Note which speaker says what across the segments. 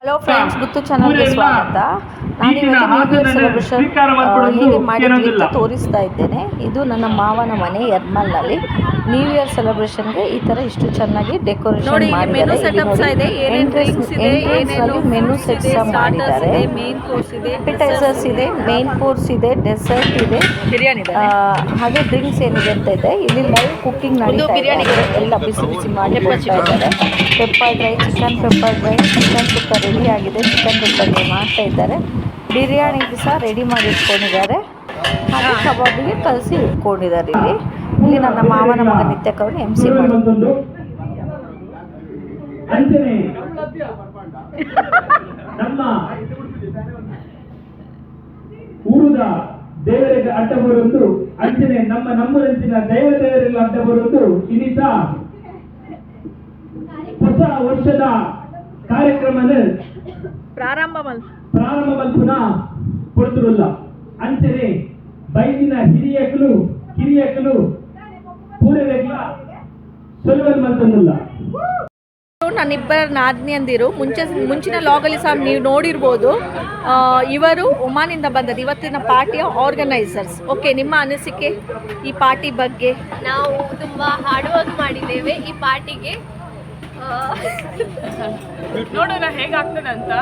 Speaker 1: Hello friends, ಗುತ್ತು ಚಾನಲ್ಗೆ ಸ್ವಾಗತ. ನಾನಿವತ್ತು ನ್ಯೂ ಇಯರ್ ಸೆಲೆಬ್ರೇಷನ್ ಹೇಗೆ ಮಾಡಿದ್ವಿ ಅಂತ ತೋರಿಸ್ತಾ ಇದ್ದೇನೆ. ಇದು ನನ್ನ ಮಾವನ ಮನೆ ಯರ್ಮಲ್ನಲ್ಲಿ. ನ್ಯೂ ಇಯರ್ ಸೆಲೆಬ್ರೇಷನ್ಗೆ ಈ ಥರ ಇಷ್ಟು ಚೆನ್ನಾಗಿ ಡೆಕೋರೇಷನ್ ಮಾಡಿದ್ದಾರೆ. ಎಂಟ್ರೆನ್ಸ್ನಲ್ಲಿ ಮೆನು ಸೆಟ್ಸ್ ಮಾಡಿದ್ದಾರೆ. ಅಪೆಟೈಸರ್ಸ್ ಇದೆ, ಮೇನ್ ಕೋರ್ಸ್ ಇದೆ, ಡೆಸರ್ಟ್ ಇದೆ, ಹಾಗೆ ಡ್ರಿಂಕ್ಸ್ ಏನಿದೆ ಅಂತ ಇದೆ. ಇಲ್ಲಿ ಲೈವ್ ಕುಕ್ಕಿಂಗ್ ನಡೀತಾ ಇದೆ. ಎಲ್ಲ ಬಿಸಿ ಬಿಸಿ ಮಾಡಿ ಕೊಡ್ತಾ ಇದ್ದಾರೆ. Pepper dry, chicken pepper dry, chicken sukka ready ಆಗಿದೆ. ಚಿಕನ್ ಪೆಪ್ಪರ್ ಮಾಡ್ತಾ ಇದ್ದಾರೆ. ಬಿರಿಯಾನಿಗೆ ಸಹ ರೆಡಿ ಮಾಡಿ ಇಟ್ಕೊಂಡಿದ್ದಾರೆ. ಹಾಗೆ ಕಬಾಬಿಗೆ ಕಲಸಿ ಇಟ್ಕೊಂಡಿದ್ದಾರೆ. ಇಲ್ಲಿ ನನ್ನ ಮಾವನ ಮಗ ನಿತ್ಯಕವನ್ MC ಮಾಡಿದ್ರು.
Speaker 2: ನಮ್ಮ ಊರುದ ದೇವರಿಗೆ ಅಡ್ಡ ಬರುವುದು ಅಂಚನೆ ನಮ್ಮೂರಂಚಿನ ದೇವತೆಯರೆಲ್ಲ ಅಡ್ಡ ಬರುವುದು ಇನ್ನಿತ ಹೊಸ ವರ್ಷದ ಕಾರ್ಯಕ್ರಮದ
Speaker 1: ಪ್ರಾರಂಭ
Speaker 2: ಮಲ್ಪುನ ಕೊಡ್ತಿರಲ್ಲ ಅಂಚನೆ ಬೈದಿನ ಕಿರಿಯಕಲು ಪೂರೈಗಳ ಸೊಲುವಲ್ ಮಲ್ತಲ್ಲ.
Speaker 1: ನನ್ನಿಬ್ಬರ ನಾದಿನಿಯಂದಿರು ಮುಂಚಿನ ಲಾಗಲ್ಲಿ ಸಹ ನೀವು ನೋಡಿರ್ಬೋದು. ಇವರು ಒಮಾನಿಂದ ಬಂದದ್ದು, ಇವತ್ತಿನ ಪಾರ್ಟಿಯ ಆರ್ಗನೈಸರ್ಸ್. ಓಕೆ, ನಿಮ್ಮ ಅನಿಸಿಕೆ ಈ ಪಾರ್ಟಿ ಬಗ್ಗೆ?
Speaker 3: ನಾವು ತುಂಬ ಹಾರ್ಡ್ ವರ್ಕ್ ಮಾಡಿದ್ದೇವೆ ಈ ಪಾರ್ಟಿಗೆ.
Speaker 4: ನೋಡೋಣ ಹೇಗಾಗ್ತದೆ ಅಂತ.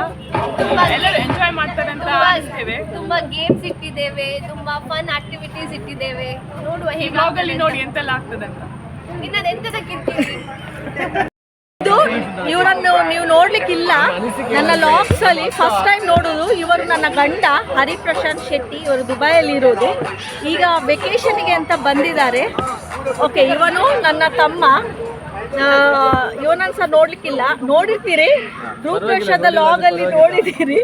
Speaker 4: ಎಲ್ಲರೂ ಎಂಜಾಯ್ ಮಾಡ್ತಾರೆ ಅಂತ ಅನಿಸ್ತೇವೆ.
Speaker 3: ತುಂಬಾ ಗೇಮ್ಸ್ ಇಟ್ಟಿದ್ದೇವೆ, ತುಂಬಾ ಫನ್ ಆಕ್ಟಿವಿಟೀಸ್ ಇಟ್ಟಿದ್ದೇವೆ. ನೋಡುವ
Speaker 4: ಹೇಗಾಗಲಿ, ನೋಡಿ ಎಂತೆಲ್ಲ ಆಗ್ತದೆ ಅಂತ.
Speaker 3: ಇನ್ನದು ಎಂತದಕ್ಕಿರ್ತೀವಿ.
Speaker 1: ಇವರನ್ನು ನೀವು ನೋಡ್ಲಿಕ್ಕಿಲ್ಲ. ನನ್ನ ಲಾಗ್ಸ್ ಅಲ್ಲಿ ಫಸ್ಟ್ ಟೈಮ್ ನೋಡೋದು ಇವರು. ನನ್ನ ಗಂಡ ಹರಿಪ್ರಶಾಂತ್ ಶೆಟ್ಟಿ, ಇವರು ದುಬೈಯಲ್ಲಿ ಇರೋದು. ಈಗ ವೆಕೇಶನ್ಗೆ ಅಂತ ಬಂದಿದ್ದಾರೆ. ಓಕೆ, ಇವನು ನನ್ನ ತಮ್ಮ. ಇವನನ್ನು ಸಹ ನೋಡ್ಲಿಕ್ಕಿಲ್ಲ, ನೋಡಿರ್ತೀರಿ, ರೂಪೇಶದ ಲಾಗ್ ಅಲ್ಲಿ ನೋಡಿದ್ದೀರಿ.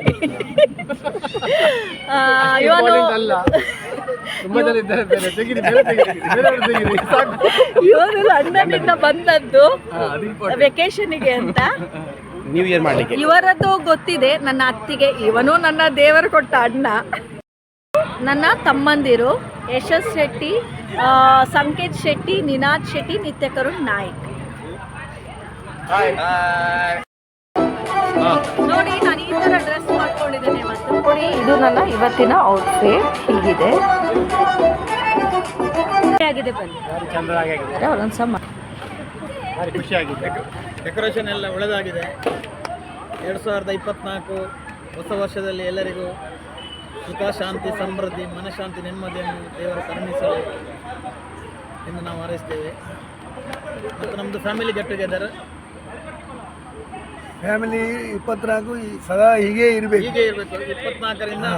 Speaker 1: ಇವನು ಲಂಡನ್ನಿಂದ ಬಂದದ್ದು ವೆಕೇಶನ್ಗೆ ಅಂತ.
Speaker 5: ನ್ಯೂ ಇಯರ್ ಮಾಡಲಿಕ್ಕೆ
Speaker 1: ಇವರದ್ದು ಗೊತ್ತಿದೆ ನನ್ನ ಅತ್ತಿಗೆ. ಇವನು ನನ್ನ ದೇವರು ಕೊಟ್ಟ ಅಣ್ಣ. ನನ್ನ ತಮ್ಮಂದಿರು ಯಶಸ್ ಶೆಟ್ಟಿ, ಸಂಕೇತ್ ಶೆಟ್ಟಿ, ನಿನಾದ್ ಶೆಟ್ಟಿ, ನಿತ್ಯಕರುಣ್ ನಾಯ್ಕ್. ನೋಡಿ, ನಾನು ಈ ತರ ಡ್ರೆಸ್ ಮಾಡ್ಕೊಂಡಿದ್ದೇನೆ. ಮತ್ತು ನೋಡಿ, ಇದು ನನ್ನ ಇವತ್ತಿನ ಔಟ್ಫಿಟ್ ಹೀಗಿದೆ. ಆಗಿದೆ, ಬನ್ನಿ.
Speaker 5: ಖುಷಿಯಾಗಿದೆ. ಡೆಕೋರೇಷನ್ ಎಲ್ಲ ಒಳ್ಳೆದಾಗಿದೆ. 2024 ಹೊಸ ವರ್ಷದಲ್ಲಿ ಎಲ್ಲರಿಗೂ ಸುಖ, ಶಾಂತಿ, ಸಮೃದ್ಧಿ, ಮನಃಶಾಂತಿ, ನೆಮ್ಮದಿಯನ್ನು ದೇವರು ಕರುಣಿಸಲಿ ಎಂದು ನಾವು ಹಾರೈಸ್ತೇವೆ. ಮತ್ತು ನಮ್ಮದು ಫ್ಯಾಮಿಲಿ ಗೆಟ್ ಟುಗೆದರ್.
Speaker 6: ಫ್ಯಾಮಿಲಿ 24 ಸದಾ ಹೀಗೆ ಇರಬೇಕು.
Speaker 5: 24ರಿಂದ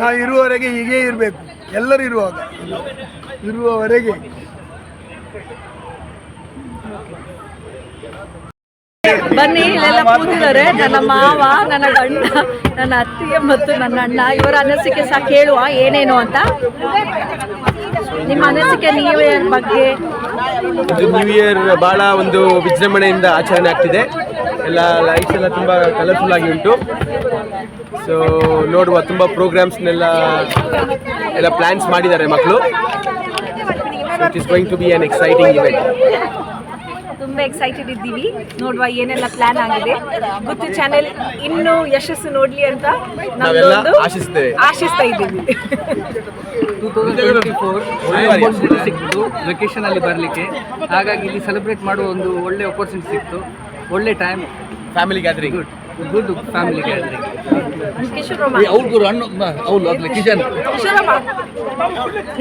Speaker 6: ನಾವು ಇರುವವರೆಗೆ ಹೀಗೆ ಇರಬೇಕು. ಎಲ್ಲರೂ ಇರುವವರೆಗೆ.
Speaker 1: ಬನ್ನಿ, ಇಲ್ಲೆಲ್ಲ ಕೂತಿದ್ದಾರೆ. ನನ್ನ ಮಾವ, ನನ್ನ ಗಂಡ, ನನ್ನ ಅತ್ತಿಗೆ ಮತ್ತು ನನ್ನ ಅಣ್ಣ. ಇವರ ಅನಿಸಿಕೆ ಸಹ ಕೇಳುವ ಏನೇನು ಅಂತ. ನಿಮ್ಮ ಅನಿಸಿಕೆ ನ್ಯೂ ಇಯರ್ ಬಗ್ಗೆ?
Speaker 5: ನ್ಯೂ ಇಯರ್ ಭಾಳ ಒಂದು ವಿಜೃಂಭಣೆಯಿಂದ ಆಚರಣೆ ಆಗ್ತಿದೆ. ಎಲ್ಲ ಲೈಟ್ಸ್ ಎಲ್ಲ ತುಂಬ ಕಲರ್ಫುಲ್ ಆಗಿ ಉಂಟು. ಸೊ ನೋಡುವ, ತುಂಬ ಪ್ರೋಗ್ರಾಮ್ಸ್ನೆಲ್ಲ ಪ್ಲ್ಯಾನ್ಸ್ ಮಾಡಿದ್ದಾರೆ ಮಕ್ಕಳು. It is going to be an exciting event.
Speaker 1: ತುಂಬ ಎಕ್ಸೈಟೆಡ್ ಇದ್ದೀವಿ. ನೋಡುವ ಏನೆಲ್ಲ ಪ್ಲಾನ್ ಆಗಿದೆ. ಗುತ್ತು ಚಾನೆಲ್ ಇನ್ನೂ ಯಶಸ್ಸು ನೋಡ್ಲಿ ಅಂತ
Speaker 5: ನಾವೆಲ್ಲ
Speaker 1: ಆಶಿಸ್ತಾ ಇದ್ದೀವಿ.
Speaker 7: 2024 ಸಿಕ್ತು ವೆಕೇಶನ್ ಅಲ್ಲಿ ಬರಲಿಕ್ಕೆ. ಹಾಗಾಗಿ ಇಲ್ಲಿ ಸೆಲೆಬ್ರೇಟ್ ಮಾಡುವ ಒಂದು ಒಳ್ಳೆ ಅಪರ್ಚುನಿಟಿ ಸಿಕ್ತು. ಒಳ್ಳೆ time,
Speaker 5: family gathering,
Speaker 7: good family gathering.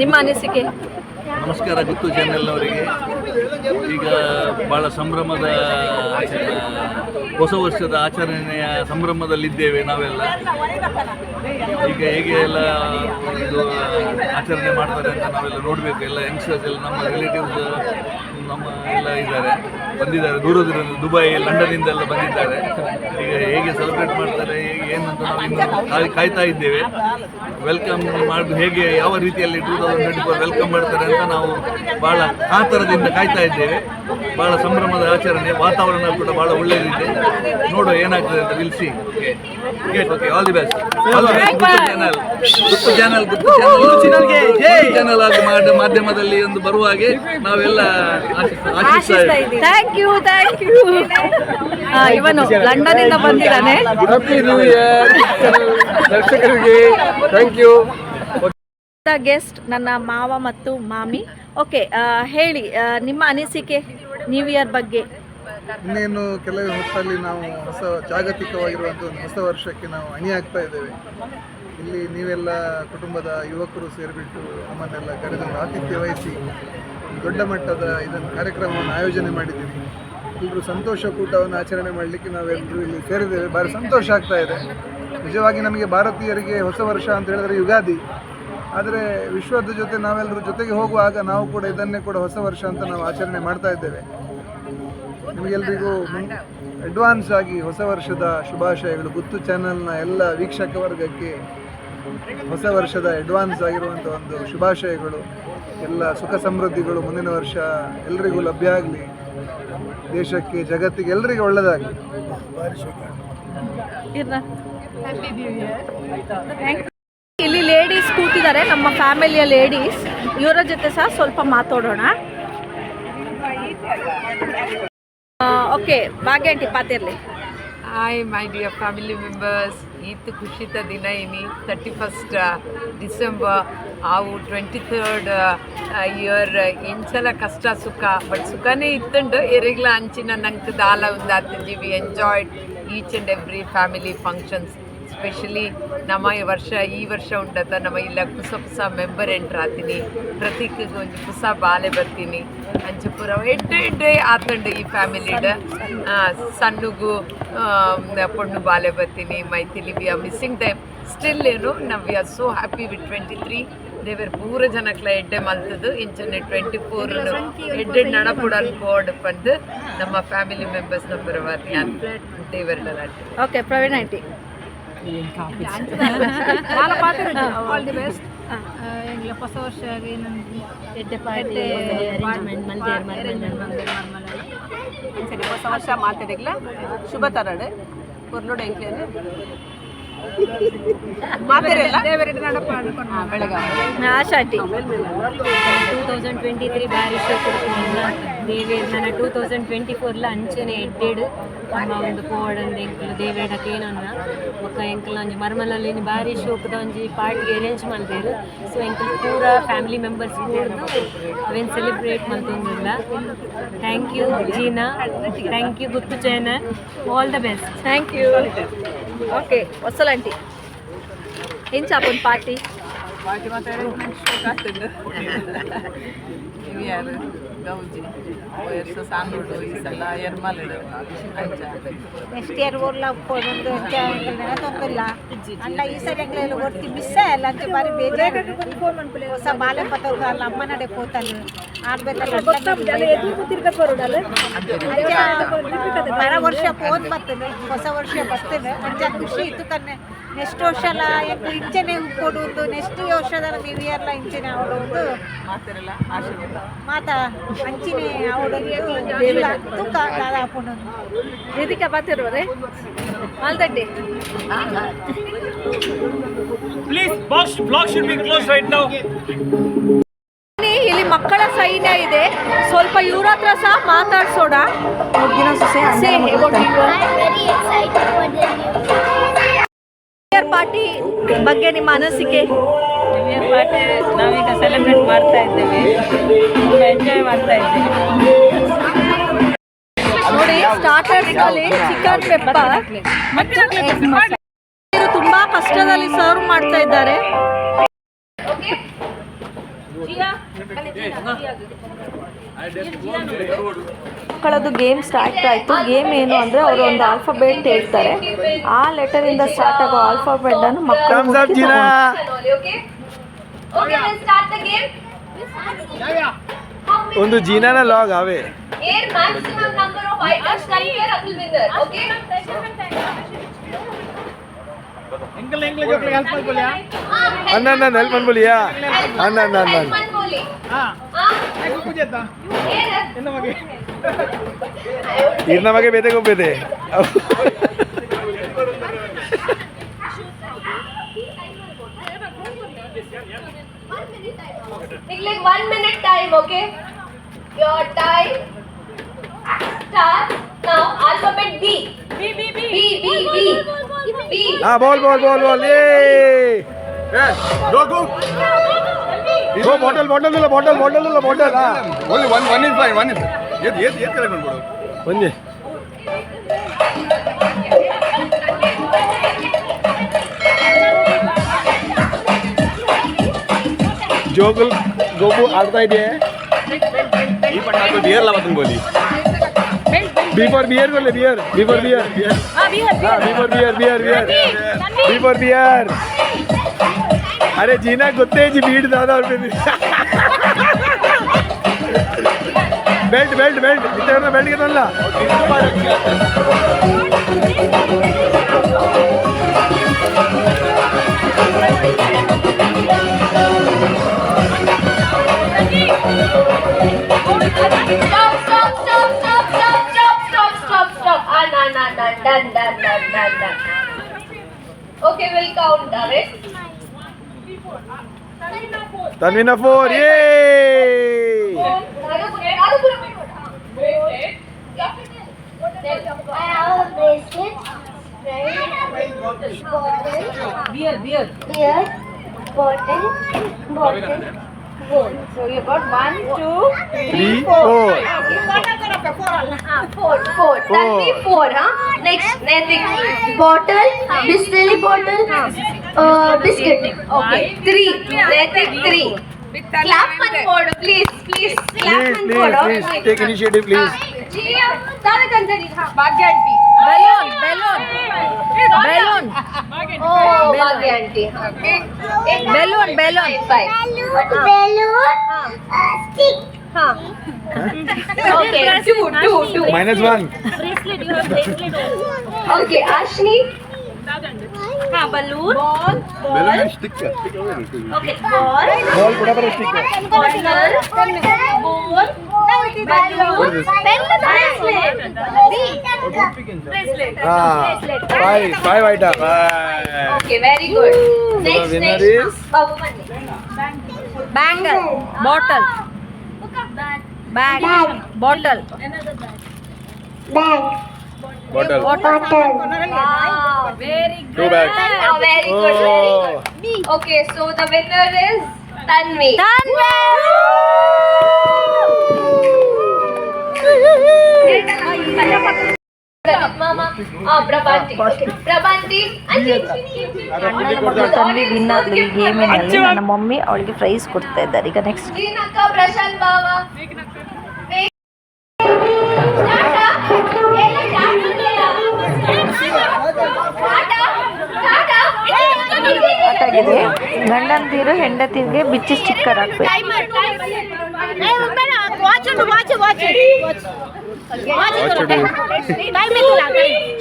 Speaker 1: ನಿಮ್ಮ ಅನಿಸಿಕೆ?
Speaker 8: ನಮಸ್ಕಾರ ಗುತ್ತು ಚಾನೆಲ್ನವರಿಗೆ. ಈಗ ಭಾಳ ಸಂಭ್ರಮದ ಹೊಸ ವರ್ಷದ ಆಚರಣೆಯ ಸಂಭ್ರಮದಲ್ಲಿದ್ದೇವೆ ನಾವೆಲ್ಲ. ಈಗ ಹೇಗೆ ಎಲ್ಲ ಇದು ಆಚರಣೆ ಮಾಡ್ತಾರೆ ಅಂತ ನಾವೆಲ್ಲ ನೋಡಬೇಕು. ಎಲ್ಲ ಯಂಗ್ಸ್ಟರ್ಸ್ ಎಲ್ಲ ನಮ್ಮ ರಿಲೇಟಿವ್ಸ್ ನಮ್ಮ ಎಲ್ಲ ಬಂದಿದ್ದಾರೆ ದೂರದಿಂದ, ದುಬೈ, ಲಂಡನ್ನಿಂದೆಲ್ಲ ಬಂದಿದ್ದಾರೆ. ಈಗ ಹೇಗೆ ಸೆಲೆಬ್ರೇಟ್ ಮಾಡ್ತಾರೆ, ಹೇಗೆ ಏನಂತ ನಾವು ಇನ್ನು ಕಾಯ್ತಾ ಇದ್ದೇವೆ. ವೆಲ್ಕಮ್ ಮಾಡೋದು ಹೇಗೆ, ಯಾವ ರೀತಿಯಲ್ಲಿ 2024 ವೆಲ್ಕಮ್ ಮಾಡ್ತಾರೆ ಅಂತ ನಾವು ಭಾಳ ಕಾತರದಿಂದ ಕಾಯ್ತಾ ಇದ್ದೇವೆ. ಭಾಳ ಸಂಭ್ರಮದ ಆಚರಣೆ, ವಾತಾವರಣ ಕೂಡ ಭಾಳ ಒಳ್ಳೆಯದಿದೆ. ನೋಡುವ ಏನಾಗ್ತದೆ ಅಂತ ವಿಲ್ಸಿ. Okay, all the best. Guttu channel ಆಗಿ ಮಾಧ್ಯಮದಲ್ಲಿ ಒಂದು ಬರುವ ಹಾಗೆ ನಾವೆಲ್ಲ ಆಶಿಸ್ತಾ ಇದ್ದೀವಿ.
Speaker 1: ಥ್ಯಾಂಕ್ ಯು ಇವನು ಲಂಡನ್ ಇಂದ ಬಂದಿದ್ದಾನೆ.
Speaker 5: ಹ್ಯಾಪಿ ನ್ಯೂ ಇಯರ್ ದರ್ಶಕರಿಗೆ ಥ್ಯಾಂಕ್ ಯು.
Speaker 1: ಗೆಸ್ಟ್ ನನ್ನ ಮಾವ ಮತ್ತು ಮಾಮಿ. ಓಕೆ, ಹೇಳಿ ನಿಮ್ಮ ಅನಿಸಿಕೆ ನ್ಯೂ ಇಯರ್ ಬಗ್ಗೆ.
Speaker 9: ಇನ್ನೇನು ಕೆಲವು ಹೊತ್ತಲ್ಲಿ ನಾವು ಹೊಸ ಜಾಗತಿಕವಾಗಿರುವಂಥ ಒಂದು ಹೊಸ ವರ್ಷಕ್ಕೆ ನಾವು ಅಣಿಯಾಗ್ತಾ ಇದ್ದೇವೆ. ಇಲ್ಲಿ ನೀವೆಲ್ಲ ಕುಟುಂಬದ ಯುವಕರು ಸೇರಿಬಿಟ್ಟು ನಮ್ಮನ್ನೆಲ್ಲ ಕರೆದು ಆತಿಥ್ಯ ವಹಿಸಿ ದೊಡ್ಡ ಮಟ್ಟದ ಇದನ್ನು ಕಾರ್ಯಕ್ರಮವನ್ನು ಆಯೋಜನೆ ಮಾಡಿದ್ದೀವಿ. ಎಲ್ಲರೂ ಸಂತೋಷ ಕೂಟವನ್ನು ಆಚರಣೆ ಮಾಡಲಿಕ್ಕೆ ನಾವೆಲ್ಲರೂ ಇಲ್ಲಿ ಸೇರಿದ್ದೇವೆ. ಭಾರಿ ಸಂತೋಷ ಆಗ್ತಾ ಇದೆ. ನಿಜವಾಗಿ ನಮಗೆ ಭಾರತೀಯರಿಗೆ ಹೊಸ ವರ್ಷ ಅಂತ ಹೇಳಿದರೆ ಯುಗಾದಿ. ಆದರೆ ವಿಶ್ವದ ಜೊತೆ ನಾವೆಲ್ಲರೂ ಜೊತೆಗೆ ಹೋಗುವಾಗ ನಾವು ಕೂಡ ಇದನ್ನೇ ಕೂಡ ಹೊಸ ವರ್ಷ ಅಂತ ನಾವು ಆಚರಣೆ ಮಾಡ್ತಾ ಇದ್ದೇವೆ. ನಿಮಗೆಲ್ಲರಿಗೂ ಅಡ್ವಾನ್ಸ್ ಆಗಿ ಹೊಸ ವರ್ಷದ ಶುಭಾಶಯಗಳು. ಗುತ್ತು ಚಾನಲ್ನ ಎಲ್ಲ ವೀಕ್ಷಕ ವರ್ಗಕ್ಕೆ ಹೊಸ ವರ್ಷದ ಅಡ್ವಾನ್ಸ್ ಆಗಿರುವಂಥ ಒಂದು ಶುಭಾಶಯಗಳು. ಎಲ್ಲ ಸುಖ ಸಮೃದ್ಧಿಗಳು ಮುಂದಿನ ವರ್ಷ ಎಲ್ರಿಗೂ ಲಭ್ಯ ಆಗಲಿ. ದೇಶಕ್ಕೆ, ಜಗತ್ತಿಗೆ, ಎಲ್ಲರಿಗೂ ಒಳ್ಳೆಯದಾಗಲಿ.
Speaker 1: ಇಲ್ಲಿ ಲೇಡೀಸ್ ಕೂತಿದ್ದಾರೆ, ನಮ್ಮ ಫ್ಯಾಮಿಲಿಯ ಲೇಡೀಸ್. ಇವರ ಜೊತೆ ಸಹ ಸ್ವಲ್ಪ ಮಾತಾಡೋಣ. ಓಕೆ, ಭಾಗ್ಯ ಆಂಟಿ ಪಾತಿರ್ಲಿ.
Speaker 10: Hi my dear family members, ಈತ್ ಖುಷಿತ ದಿನ ಇನಿ 31st ಡಿಸೆಂಬರ್ ಆವು 23rd ಇಯರ್ ಎಂಚಲ ಕಷ್ಟ ಸುಖ ಬಟ್ ಸುಖನೇ ಇತ್ತುಂಡು ಎರೆಗ್ಲ ಅಂಚಿನ ನಂಗೆ ದಾಲ ಉಂದಾತಿದ್ವಿ. We enjoyed each and every family functions. Specially ನಮ್ಮ ಈ ವರ್ಷ ಉಂಡತ ನಮ್ಮ ಇಲ್ಲ ಹೊಸ ಮೆಂಬರ್ ಎಂಟ್ರ್ ಆತೀನಿ. ಪ್ರತೀಕ್ಗೆ ಒಂದು ಹೊಸ ಬಾಲೆ ಬರ್ತೀನಿ. ಅಂಚೆ ಪೂರ ಎಡ್ಡೆ ಆತಂಡು ಈ ಫ್ಯಾಮಿಲಿಡ್. ಸಣ್ಣಗೂ ಪೊಣ್ಣು ಬಾಲೆ ಬರ್ತೀನಿ. Maithili we are missing them still. ಏನು ನಾವು we are so happy with 23. ದೇವರ್ ಪೂರ ಜನಕ್ಲ ಎಡ್ಡೆ ಮಲ್ತದ್ದು ಇಂಚನೆ 24 ಎಡ್ಡೆ ನಡಪುಡ ಅನ್ಬೋರ್ಡ್ ಪಂದು ನಮ್ಮ ಫ್ಯಾಮಿಲಿ ಮೆಂಬರ್ಸ್ ನಂಬರ್ ವರ್ ಯಾನ್ ದೇವರ್.
Speaker 1: Okay, Praveen aunty.
Speaker 3: All the best. ಹೊಸ ವರ್ಷ ಹೊಸ ವರ್ಷ ಮಾತಾಡಿಗ್ಲ ಶುಭ ತರಡೆ ಕೊರ್ಲೋಡ ಎಂಕ್ಲೇನು ಮಾತಾಡಿಲ್ಲ ಬೆಳಗಾವಿ
Speaker 1: ಆಶಾಟಿ.
Speaker 11: 2023 ಭಾರಿ ಶೋ ದೇವೇಡ್ ನನ್ನ 2024 ಅಂಚನೆ ಎಡ್ಡೆಡು ನಮ್ಮ ಒಂದು ಪೋಡಂದು ಎಂಕಲು ದೇವೇಡಕ್ಕೆ ಏನನ್ನ ಒಕ್ಕ ಎಂಕಲ್ ಒಂಜಿ ಮರ್ಮಲಲ್ಲಿ ಭಾರಿ ಶೋಕದ ಒಂಜಿ ಪಾರ್ಟಿ ಅರೇಂಜ್ ಮಾಡ್ದೇರು. ಸೊ ಎಂಕಲ್ ಪೂರ ಫ್ಯಾಮಿಲಿ ಮೆಂಬರ್ಸ್ ಕೂಡ್ದು ಅವೇನು ಸೆಲೆಬ್ರೇಟ್ ಮಾಡ್ತೊಂದಿಲ್ಲ. Thank you Jeena, thank you Guttu channel, all the best.
Speaker 1: Thank you. Okay, ಹೊಸಲಂಟಿ ಏನು ಚಾಪನ್ ಪಾರ್ಟಿ
Speaker 10: ಮಾತ್ರ ಅರೇಂಜ್ಮೆಂಟ್ ಶೋಕ್ ಆಗ್ತದೆ. ಯಾರು ಗೌಜಿ ವರ್ಷ ಸಾಂಗ್ಡು ಈ ಸಲ ಎರ್ಮಾಲಿಡು ಅಂಚ
Speaker 3: ನೆಕ್ಸ್ಟ್ ಇಯರ್ ಓರ್ಲ ಒಂದು ತೊಂದಿಲ್ಲ ಅಲ್ಲ. ಈ ಸರಿ ಎಂಗ್ಲೆಲ್ಲ ಒರ್ತಿ ಮಿಸ್ ಅಲ್ಲ ಅಂತ ಬಾರಿ ಬೇಜಾರು. ಹೊಸ ಬಾಲೆ ಪತ್ತೋದು ಅಲ್ಲ ಅಮ್ಮ ನಡೆ ಪೋತಲ್ಲಿ ಆಗ್ಬೇಕಲ್ಲ ಬರ ವರ್ಷ ಪೋದ್ ಬರ್ತದೆ, ಹೊಸ ವರ್ಷ ಬರ್ತದೆ. ಅಂಚ ಖುಷಿ ಇತ್ತು ಕನ್ನೆ. ನೆಕ್ಸ್ಟ್ ವರ್ಷ ಎಲ್ಲ ಇಂಚೆನೆ ಕೊಡುವುದು, ನೆಕ್ಸ್ಟ್ ವರ್ಷದ ನ್ಯೂ ಇಯರ್ಲ ಇಂಚೆನೆ ಆಡೋದು
Speaker 10: ಮಾತಾಡಲ್ಲ ಆಶೀರ್ವಾದ
Speaker 3: ಮಾತಾ ಅಂಚಿನೇ ಆಡೋದು ತೂಕ ಹಾಕೊಂಡು
Speaker 1: ವೇದಿಕೆ ಬಾತಿರೋರೆ ಮಾಲ್ದಡ್ಡಿ.
Speaker 2: Please, vlog should be closed right now.
Speaker 1: ಇಲ್ಲಿ ಮಕ್ಕಳ ಸೈನ್ಯ ಇದೆ, ಸ್ವಲ್ಪ ಇವ್ರ ಹತ್ರ ಸಹ ಮಾತಾಡ್ಸೋಣ. ಪಾರ್ಟಿ ಬಗ್ಗೆ ನಿಮ್ಮ ಅನಿಸಿಕೆ?
Speaker 11: ಪಾರ್ಟಿ ನಾವೀಗ ಸೆಲೆಬ್ರೇಟ್ ಮಾಡ್ತಾ ಇದ್ದೇವೆ, ತುಂಬ ಎಂಜಾಯ್ ಮಾಡ್ತಾ ಇದ್ದೇವೆ.
Speaker 1: ನೋಡಿ, ಸ್ಟಾರ್ಟರ್ಸ್ ಅಲ್ಲಿ ಚಿಕನ್ ಪೆಪ್ಪರ್ ತುಂಬಾ ಕಷ್ಟದಲ್ಲಿ ಸರ್ವ್ ಮಾಡ್ತಾ ಇದ್ದಾರೆ. ಮಕ್ಕಳದ್ದು ಗೇಮ್ ಸ್ಟಾರ್ಟ್ ಆಯಿತು. ಗೇಮ್ ಏನು ಅಂದರೆ ಅವರು ಒಂದು ಆಲ್ಫಾಬೆಟ್ ಹೇಳ್ತಾರೆ, ಆ ಲೆಟರಿಂದ ಸ್ಟಾರ್ಟ್ ಆಗೋ ಆಲ್ಫಾಬೆಟನ್ನು ಮಕ್ಕಳು
Speaker 5: ಒಂದು ಜೀನಾನ ಲಾಗ್ ಅವೇ ಅನ್ನ ಹೆಲ್ಪ್ ಅನ್ಬೋಲಿಯಾ ಅನ್ನ ಇರ್ ನಮಗೆ ಬೇತೆ ಗೊಬ್ಬೇದೆ.
Speaker 3: Like 1 minute time, okay? Your time
Speaker 12: Start now. Alphabet B. B.
Speaker 6: ball. Yay!
Speaker 5: Yes, go. Go, bottle.
Speaker 6: Only
Speaker 5: one is fine. One is. Yes, correct.
Speaker 6: One. ಜೋಗುಲ್ Gopu ಆಡ್ತಾ ಇದೆಯೇ
Speaker 5: ಈ ಪಟ್ಟ ಬಿಯರ್ ಲವತನ್ ಗೋಲಿ
Speaker 6: ಬಿಫೋರ್ ಬಿಯರ್ ಗೋಲೆ ಬಿಯರ್ ಅರೆ ಜೀನಾ ಗೊತ್ತೇ ಜಿ ಬೀಡ್ ದಾದಾ ಅವ್ರ belt ಬೆಲ್ಟ್ಗೆ ತಂದ
Speaker 12: Stop. Done. Okay, we'll count the rest.
Speaker 6: Tanvina 4, yay!
Speaker 12: I have a bracelet, beer, bottle, gold. So you got 1, 2, 3, 4. Four. Tanvi 4, huh? Next, Naitik. Bottle, Bisleri bottle, biscuit. Okay, 3. Naitik 3. Clap one board, please. Clap one board.
Speaker 6: Please, take initiative, please.
Speaker 12: Bhagya aunty. Balloon. Oh, Bhagya aunty. Okay. Balloon. Five. Stick. Okay, two.
Speaker 6: -1.
Speaker 12: Okay, Ashni. Balloon. Ball.
Speaker 5: stick.
Speaker 12: Okay, ball.
Speaker 6: Ball ಕೂಡ ಬರೋ stick.
Speaker 12: Corner. Ball. Balloon. Bracelet.
Speaker 6: Five item.
Speaker 12: Okay, very good. Next.
Speaker 6: winner is?
Speaker 12: Bangle. Bottle. Bag. Bottle.
Speaker 5: Bottle.
Speaker 12: Wow, very good.
Speaker 5: Two bags.
Speaker 12: Very good. Okay, so the winner is Tanvi. Mama. Prabhanti. Okay. Prabhanti.
Speaker 1: ತಂವಿ win ಆದ್ಲು ಈ ಗೇಮಿನಲ್ಲಿ. ನನ್ನ mummy ಅವಳಿಗೆ prize ಕೊಡ್ತಾ ಇದ್ದಾರೆ. ಈಗ next
Speaker 12: Jinaka Prashant Baba.
Speaker 1: ಆಟಾಗಿದೆ. ಗಂಡಂದಿರು ಹೆಂಡತಿಗೆ ಬಿಚ್ಚಿ ಸ್ಟಿಕ್ಕರ್ ಹಾಕ್ಬೇಕು.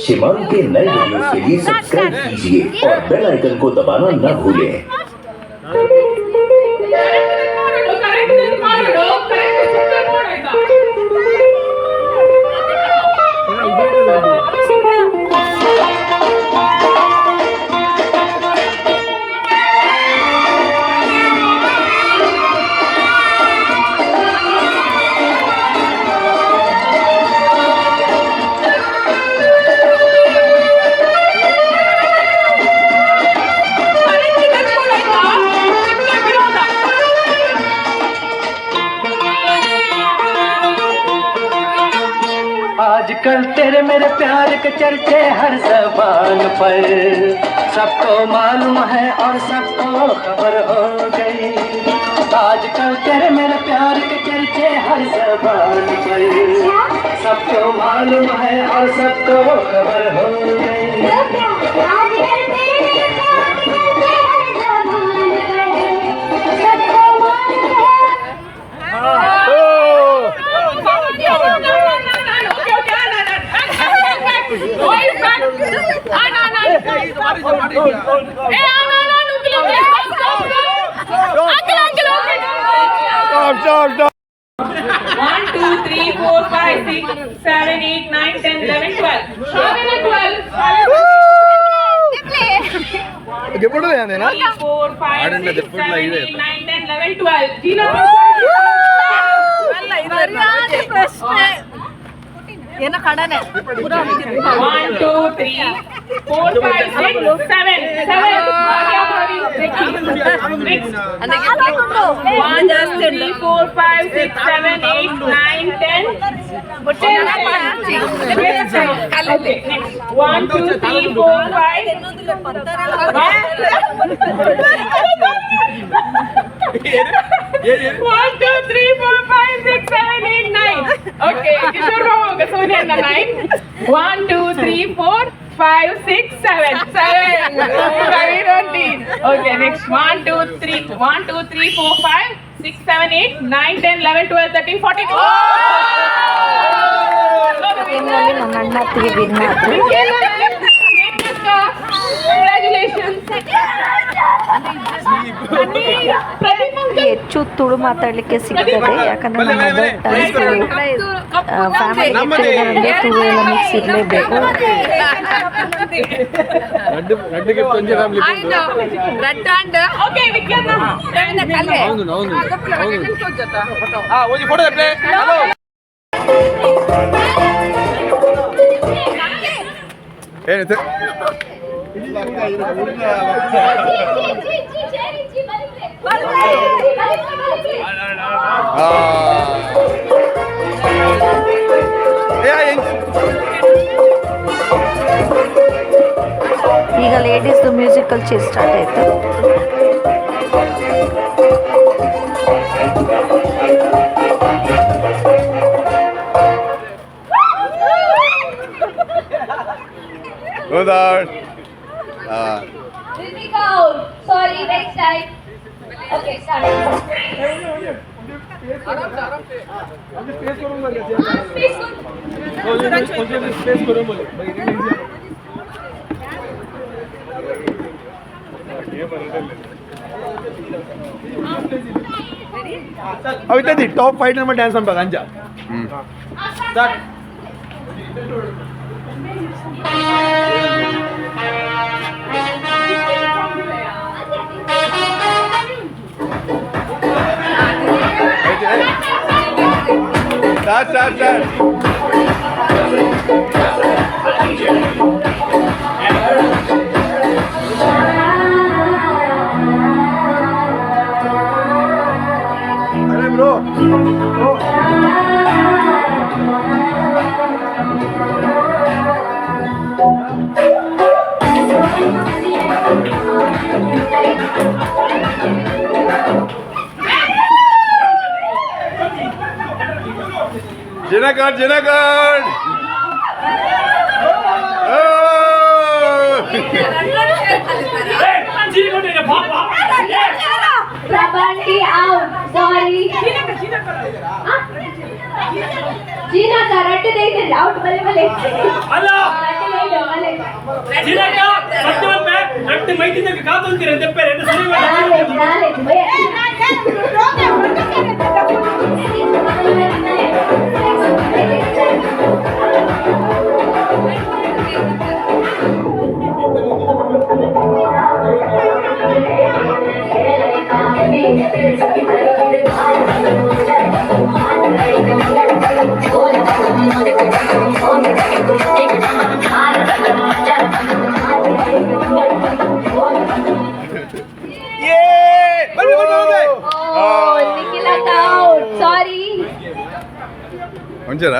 Speaker 13: शिमारू के नए वीडियोस के लिए सब्सक्राइब कीजिए और बेल आइकन को दबाना न भूलें।
Speaker 14: आजकल तेरे मेरे प्यार के चर्चे हर ज़बान पर, सबको मालूम है और सबको खबर हो गई। आजकल तेरे मेरे प्यार के चर्चे हर ज़बान पर, सबको मालूम है और सबको खबर हो गई।
Speaker 6: Stop.
Speaker 4: 1, 2, 3, 4, 5, 6, 7, 8, 9, 10, 11, 12. 12.
Speaker 6: ఎప్పుడు నేనా
Speaker 4: 3, 4, 5, 6, 7, 8, 9, 10, 11, 12. Gina
Speaker 1: ಏನೋ ಕಡನೆ
Speaker 4: 1, 2, 3, 4, 5, 6, 7. Next. 1, 2, 3, 4, 5, 6, 7, 8, 9, 10. 10. Okay, next. 1, 2, 3, 4, 5. 1, 2, 3, 4, 5, 6, 7, 8, 9. Okay, Kishore Babu, Sonia and 9. 1, 2, 3, 4, 5, 6, 7. 7. Very naughty. Okay, next. 1, 2, 3, 4, 5, 6, 7, 8, 9, 10, 11, 12, 13, 14.
Speaker 1: ಗೇಮ್ನಲ್ಲಿ ನನ್ನ ಅಣ್ಣ 3 ವಿನ್ ಆದ್ರು.
Speaker 4: Congratulations.
Speaker 1: ಹೆಚ್ಚು ತುಳು ಮಾತಾಡಲಿಕ್ಕೆ ಸಿಗ್ತದೆ, ಯಾಕಂದ್ರೆ ನಮ್ಮ ಮದರ್ ಟಂಗ್ ಫ್ಯಾಮಿಲಿ ಅಂದರೆ ತುಳು ಎಲ್ಲ ಮಿಕ್ಸ್ ಇರಲೇಬೇಕು. ಈಗ ಲೇಡೀಸ್ದು ಮ್ಯೂಸಿಕಲ್ ಚೇರ್ ಸ್ಟಾರ್ಟ್ ಆಯಿತು.
Speaker 12: Sorry, next time. Okay, start.
Speaker 5: ಅವಿತದಿ ಟಾಪ್ 5 ನಮ್ಮ ಡ್ಯಾನ್ಸ್ ಅಂತ ಅಂಜ ಸ್ಟಾರ್ಟ್. अरे bro Jinagarh
Speaker 12: Prabandi out. Sorry. Jina karate deite out bale bale.
Speaker 2: Hello.
Speaker 12: Bale.
Speaker 2: Jina ka Satyavan पे रक्त मैती तक का तो करे दे पे रे सही बात
Speaker 12: डाले Sorry.
Speaker 5: ಒಂಚರ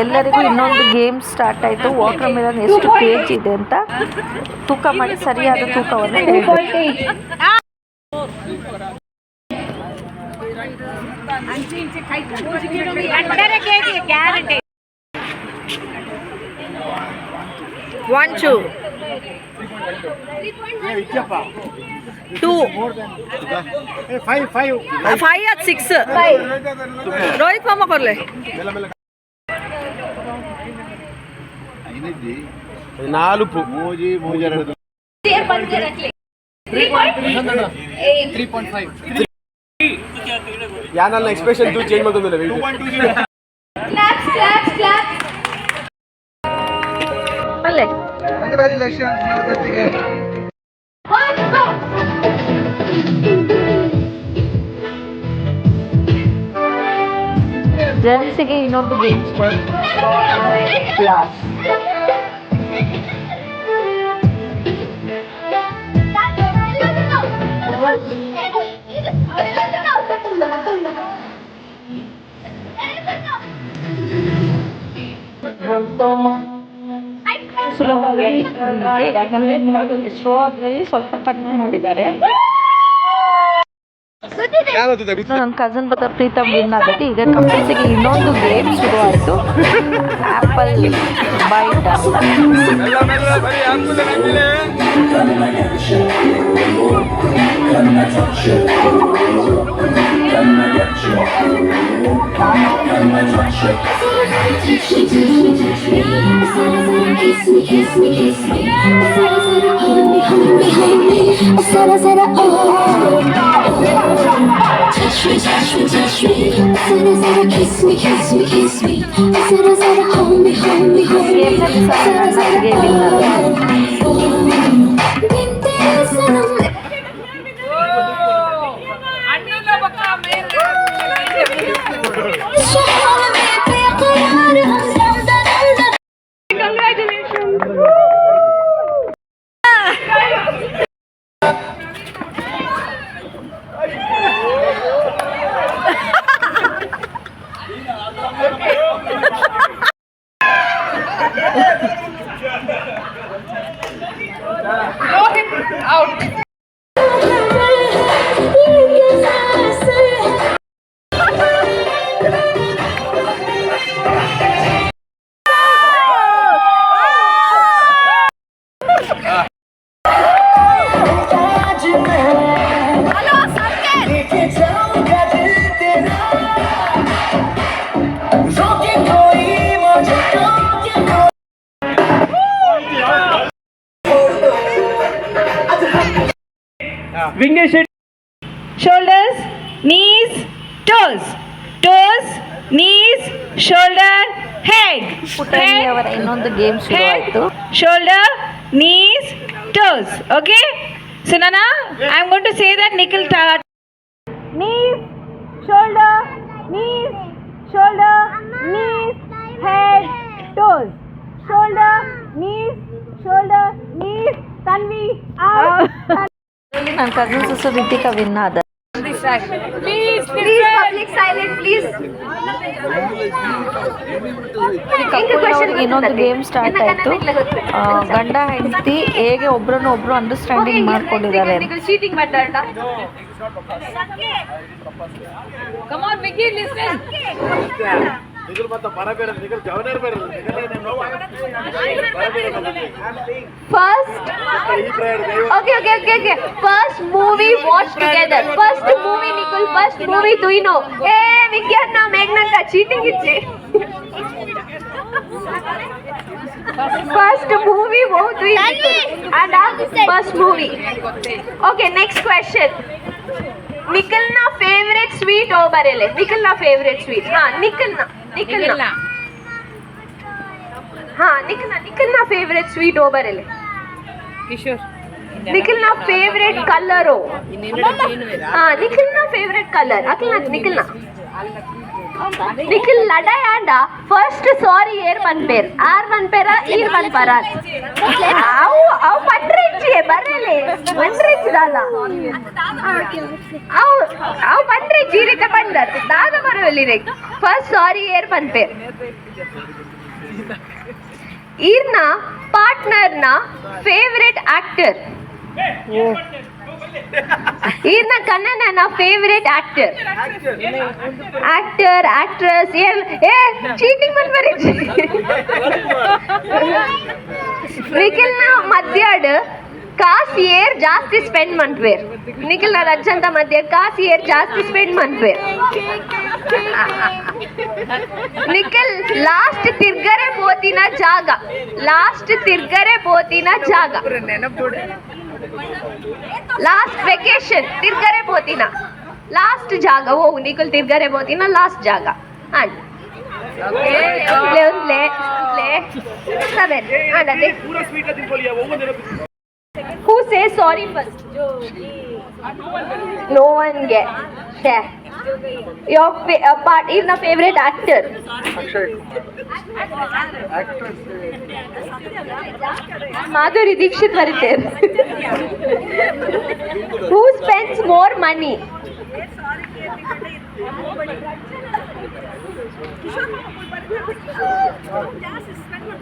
Speaker 1: ಎಲ್ಲರಿಗೂ ಇನ್ನೊಂದು ಗೇಮ್ ಸ್ಟಾರ್ಟ್ ಆಯಿತು. ವಾಟರ್ ಮೆಲನ್ ಎಷ್ಟು ಕೆಜಿ ಇದೆ ಅಂತ ತೂಕ ಮಾಡಿ ಸರಿಯಾದ ತೂಕವನ್ನು ಹೇಳಬೇಕು. One, 2, 2, 5 or 6. रोहित मामा कर ले
Speaker 5: 4
Speaker 12: 3.5.
Speaker 5: ಯಾನಲ್ಲ ಎಕ್ಸ್ಪ್ರೆಷನ್ ತೂ ಚೇಂಜ್ ಮಾಡ್ತಂದಿಲ್ಲ ವೆಯ್ಟ್
Speaker 12: Claps.
Speaker 1: ಅಲ್ಲೇ
Speaker 9: ಕಂಗ್ರ್ಯಾಚುಲೇಷನ್ಸ್ ಜೊತೆಗೆ
Speaker 1: ಜೆಂಟ್ಸಿಗೆ ಇನ್ನೊಂದು ಗೇಮ್ ಕ್ಲಾಸ್. ಸುಲಭವಾಗಿ ಯಾಕಂದ್ರೆ ಎಷ್ಟೋ ಸ್ವಲ್ಪ ಕಡಿಮೆ ಮಾಡಿದ್ದಾರೆ. ನನ್ನ ಕಸನ್ ಬತ್ತ ಪ್ರೀತಮ್ ವಿನ್ ಆಗತ್ತೆ. ಈಗ ಕಪಲ್ಸಿಗೆ ಇನ್ನೊಂದು ಗೇಮ್ ಶುರು ಆಯಿತು, ಆ್ಯಪಲ್ ಬೈಟ್ ಅಂತ.
Speaker 2: Vignesh
Speaker 4: Shoulders, knees, toes. Toes, knees, shoulder, head.
Speaker 1: ಪುಟ್ಟಣಿಯವರ ಇನ್ನೊಂದು ಗೇಮ್ ಶುರು ಆಯಿತು.
Speaker 4: Shoulder, knees, toes. Okay? So Nana, I'm going to say that Nikhil start. Knees, shoulder, knees, shoulder, knees, head, toes. Shoulder, knees, shoulder, knees. Tanvi, out.
Speaker 1: ನನ್ನ cousin sister Ritika win ಆದ.
Speaker 12: Please, public silent, please.
Speaker 1: ಇನ್ನೊಂದು game start ಆಯಿತು. ಗಂಡ ಹೆಂಡತಿ ಹೇಗೆ ಒಬ್ರನ್ನೊಬ್ರು understanding ಮಾಡ್ಕೊಂಡಿದ್ದಾರೆ.
Speaker 12: Cheating ಮಾಡ್ತಾರಲ್ಲ.
Speaker 4: Come on, Vicky, listen.
Speaker 12: First, okay. First movie watch together. First movie Nicole. First movie do you know? Hey, Vicky Anna, Meghna ka cheating ichi. First movie wo do you know? And first movie. Okay, next question. Nikhil na favorite sweet ho barele. Nikhil na favorite sweet. Ha, Nikhil na. हाँ निखिल ना favourite sweet हो बरेले.
Speaker 4: Kishore.
Speaker 12: Nikhil ना favourite colour हो. हाँ निखिल ना favourite colour. अकल निखिल ना. निखिल लड़ा याडा फर्स्ट सॉरी एयर वन पेर आर वन पेरा ईर वन परात. आओ पंड्रेची है बरेले. पंड्रेची दाला. आओ पंड्रेची रीते पंडर. दादा बरेली रे. फर्स्ट सॉरी एयर वन पेर. ಈರ್ನ ಪಾರ್ಟ್ನರ್ನ ಫೇವರೇಟ್ ಆಕ್ಟರ್. ಈರ್ನ ಕನ್ನಡನ ಫೇವರೇಟ್ ಆಕ್ಟರ್. ಆಕ್ಟ್ರೆಸ್ ಏ ಚೀಟಿಂಗ್ ಮಾಡ್ಬಾರಿ. ನಿಖಿಲ್ನ ಮಧ್ಯಾಡ್ ಕಾಸು ಏರ್ ಜಾಸ್ತಿ ಸ್ಪೆಂಡ್ ಮಾಡ್ಬೇರ್. ನಿಖಿಲ್ನ ರಜ್ಜಂತ ಮಧ್ಯ ಕಾಸು ಏರ್ ಜಾಸ್ತಿ ಸ್ಪೆಂಡ್ ಮಾಡ್ಬೇರ್. ನಿಖಿಲ್ ಲಾಸ್ಟ್ ತಿರ್ಗರೆ ಪೋತಿನ ಜಾಗ. ಲಾಸ್ಟ್ ವೆಕೇಶನ್ ತಿರ್ಗರೆ ಪೋತಿನ ಲಾಸ್ಟ್ ಜಾಗ. ಓ ನಿಖಿಲ್ ತಿರ್ಗರೆ ಪೋತಿನ ಲಾಸ್ಟ್ ಜಾಗ. And Seven. Who says sorry first? No one get. Share. Your part is the favorite actor. Madhuri Dixit baritere. Who spends more money?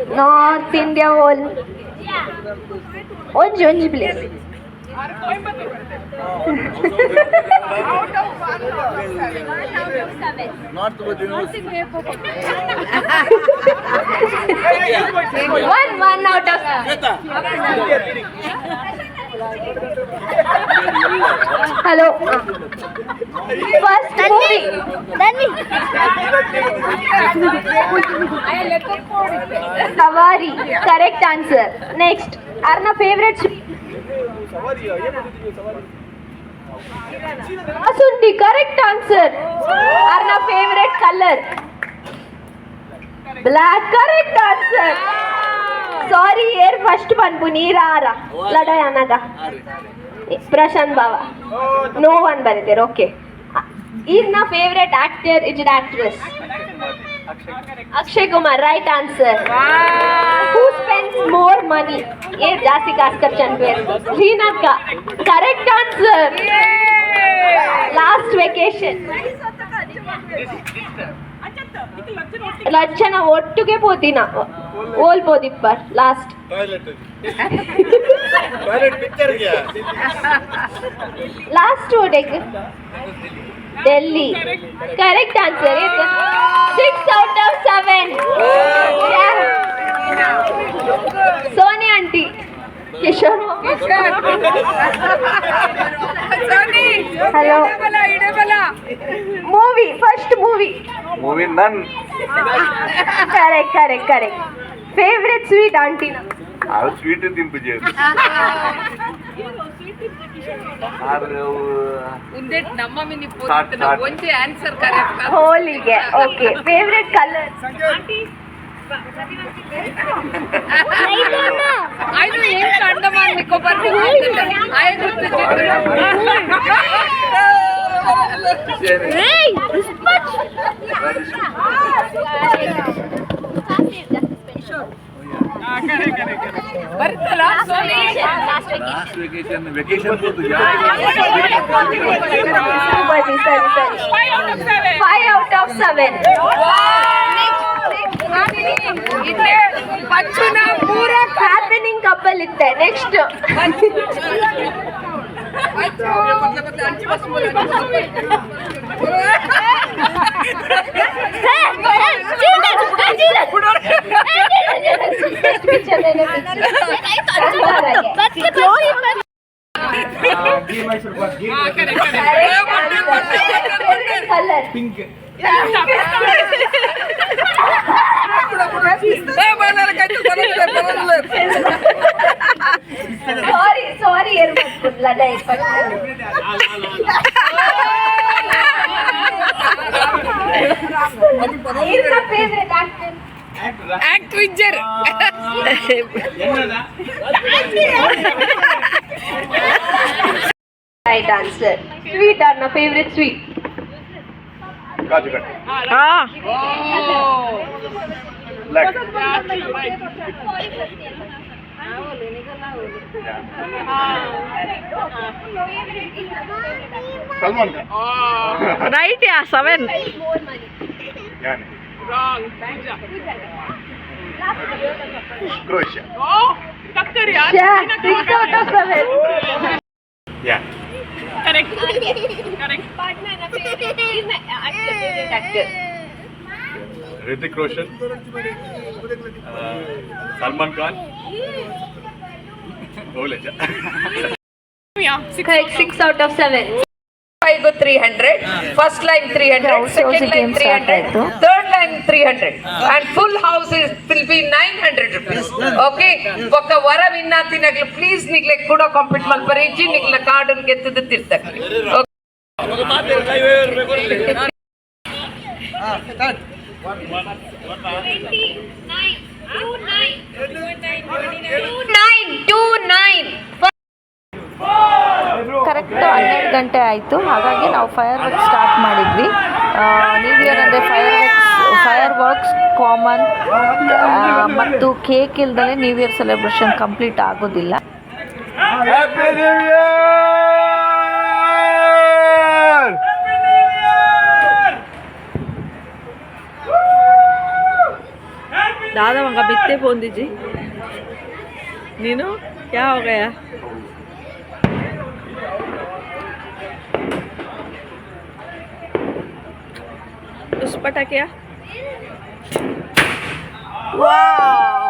Speaker 12: North India whole. Onji please.
Speaker 8: North
Speaker 12: One out of Hello. First movie. Savari. Correct answer. Next. Arna favorite sweet. Asundi. Correct answer. Arna favorite color. Black. Correct answer. Sorry, here first one Punira Ara. Ladai Anaga. Prashant Baba. No one baritere. Okay. Is na favorite actor, is it actress? Akshay Kumar. Right answer. Who spends more money? Ye Jasi Kaskar Chanpir. Srinath. Correct answer. Last vacation. ಲಕ್ಷಣ ಒಟ್ಟಿಗೆ ಪೋತಿನ ಓಲ್ಬೋದಿಪ್ಪರ್ last last ಓಡೆಗ್ Delhi correct answer 6 out of 7 Soni aunty Kishore hello movie first movie
Speaker 8: ನನ್
Speaker 12: correct favourite sweet ಆಂಟಿನ
Speaker 8: sweet ತಿಂಪಿಜೆ
Speaker 12: holige okay favourite colour
Speaker 4: ಬರ್ತಲ್ಲ
Speaker 8: vacation
Speaker 12: 5 out of 7 happening couple ಇತ್ತೆ ನೆಕ್ಸ್ಟ್ ಕಲರ್
Speaker 9: ಪಿಂಕ್
Speaker 12: ಸಾರಿ ಲಡಾಯಿ ಫೇವ್ರೆಟ್ ಆಕ್ಟರ್
Speaker 4: ಆಕ್ಟ್ರಿಜರ್
Speaker 12: ರೈಟ್ ಆನ್ಸರ್ ಸ್ವೀಟ್ ಆರ್ ನ favourite sweet
Speaker 8: kaju katli Salman Khan
Speaker 12: right ಯಾ 7
Speaker 8: ಯಾನೆ
Speaker 4: ರಾಂಗ್
Speaker 8: ಕ್ರೊಯೇಷಿಯಾ
Speaker 4: ಟಕ್ಕರ್ ಯಾರ್
Speaker 12: 6 out of 7
Speaker 8: yeah
Speaker 4: correct
Speaker 12: actor
Speaker 8: Hrithik Roshan Salman Khan
Speaker 12: correct 6 out of 7
Speaker 10: 5 300 first line 300 second line 300 third line 300 and full house will be 900 rupees okay oka vara vinnati naglu please nigle kuda compete malpare ji nigle card un gettadu tirtaki
Speaker 1: correct 12 ಗಂಟೆ ಆಯಿತು. ಹಾಗಾಗಿ ನಾವು fireworks start ಮಾಡಿದ್ವಿ. New year ಅಂದರೆ fireworks common, ಮತ್ತು cake ಇಲ್ದಲೇ new year celebration complete ಆಗೋದಿಲ್ಲ. दादा वहाँ बित्ते बोल दीजिए नीनू क्या हो गया? उस पटा क्या? वाह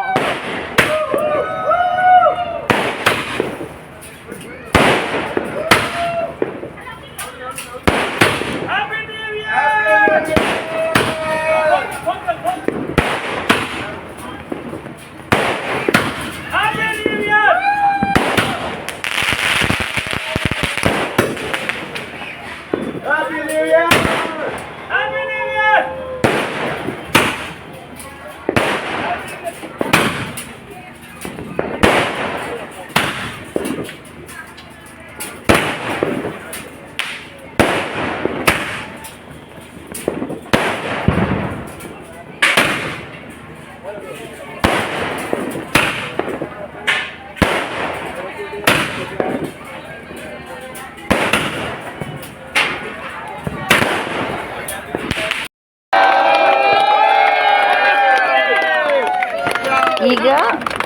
Speaker 1: ಈಗ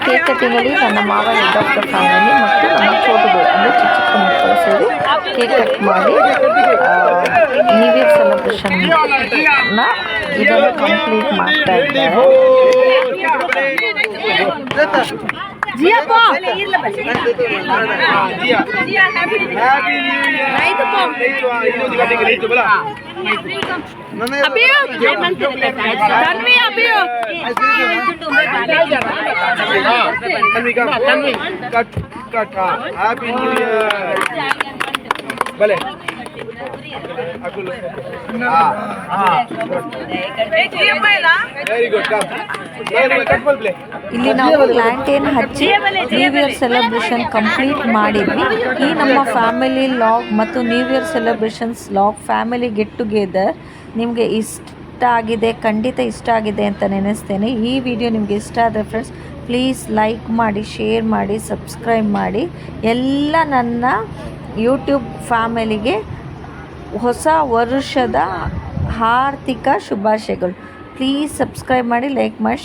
Speaker 1: ಕೇಕ್ ಕಟ್ಟಿಂಗಲ್ಲಿ ನನ್ನ ಮಾವ ಹೆಡ್ ಆಫ್ ದ ಫ್ಯಾಮಿಲಿ ಮತ್ತು ನಮ್ಮ ಚೋಟುಗಳು ಅಂದರೆ ಚಿಕ್ಕ ಮಕ್ಕಳು ಸೇರಿ ಕೇಕ್ ಕಟ್ ಮಾಡಿ ನ್ಯೂ ಇಯರ್ ಸೆಲೆಬ್ರೇಷನ್ನ ಇದನ್ನು ಕಂಪ್ಲೀಟ್ ಮಾಡ್ತಾ ಇದ್ದಾರೆ. ಇಲ್ಲಿ ನಾವು ಲ್ಯಾಂಟೇನ್ ಹಚ್ಚಿ ನ್ಯೂ ಇಯರ್ ಸೆಲೆಬ್ರೇಷನ್ ಕಂಪ್ಲೀಟ್ ಮಾಡಿದ್ವಿ. ಈ ನಮ್ಮ ಫ್ಯಾಮಿಲಿ ಲಾಗ್ ಮತ್ತು new year celebrations log family get together ನಿಮಗೆ ಇಷ್ಟ ಆಗಿದೆ, ಖಂಡಿತ ಇಷ್ಟ ಆಗಿದೆ ಅಂತ ನೆನೆಸ್ತೇನೆ. ಈ ವಿಡಿಯೋ ನಿಮಗೆ ಇಷ್ಟ ಆದರೆ ಫ್ರೆಂಡ್ಸ್ ಪ್ಲೀಸ್ ಲೈಕ್ ಮಾಡಿ, ಶೇರ್ ಮಾಡಿ, ಸಬ್ಸ್ಕ್ರೈಬ್ ಮಾಡಿ. ಎಲ್ಲ ನನ್ನ ಯೂಟ್ಯೂಬ್ ಫ್ಯಾಮಿಲಿಗೆ ಹೊಸ ವರ್ಷದ ಹಾರ್ದಿಕ ಶುಭಾಶಯಗಳು. ಪ್ಲೀಸ್ ಸಬ್ಸ್ಕ್ರೈಬ್ ಮಾಡಿ, ಲೈಕ್ ಮಾಡಿ.